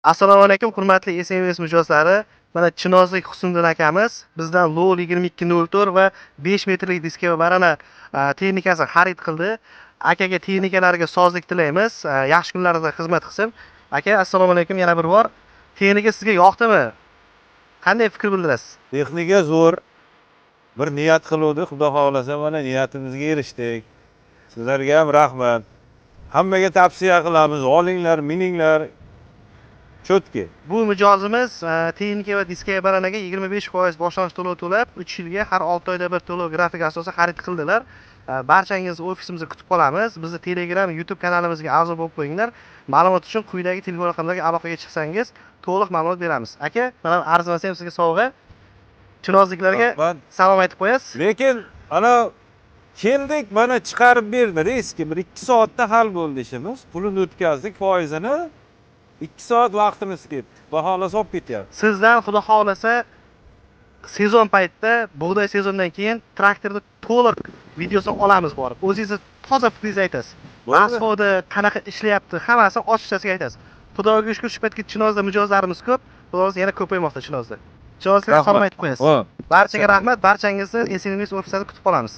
Assalomu alaykum, hurmatli SMS mijozlari. Mana Chinozlik Husniddin akamiz bizdan LOL 2204 va 5 metrlik diska va banana texnikasini xarid qildi. Akaga texnikalariga sozlik tilaymiz. Yaxshi kunlaringizda xizmat qilsin. Aka, assalomu alaykum yana bir bor. Texnika sizga yoqdimi? Qanday fikr bildirasiz? Texnika zo'r. Bir niyat qiluvdik, Xudo xolasa mana niyatimizga erishdik. Sizlarga ham rahmat. Hammaga tavsiya qilamiz, olinglar, mininglar. Chotki. Bu mijozimiz texnika va diska bananaga 25% boshlanish to'lov to'lab, 3 yilga har 6 oyda bir to'lov grafik asosida xarid qildilar. Barchangizni ofisimizda kutib qolamiz. Bizni Telegram, YouTube kanalimizga a'zo bo'lib qo'yinglar. Ma'lumot uchun quyidagi telefon raqamlariga aloqaga chiqsangiz, to'liq ma'lumot beramiz. Aka, mana arzimasi ham sizga sovg'a. Chinozliklarga salom aytib qo'yasiz. Lekin ana keldik, mana chiqarib berdi eski bir 2 soatda hal bo'ldi ishimiz. Pulini o'tkazdik, foizini 2 soat vaqtimiz ketdi. Baholasa olib ketyapti. Sizdan Xudo xolasa sezon paytida, bug'doy sezondan keyin traktorni to'liq videosini olamiz borib. O'zingiz toza fikringizni aytasiz. Asfodi qanaqa ishlayapti, hammasini ochiqchasiga aytasiz. Xudoga shukr, shu paytga Chinozda mijozlarimiz ko'p. Xudoga yana ko'paymoqda Chinozda. Chinozga salom aytib qo'yasiz. Barchaga rahmat, barchangizni SMS ofisida kutib qolamiz.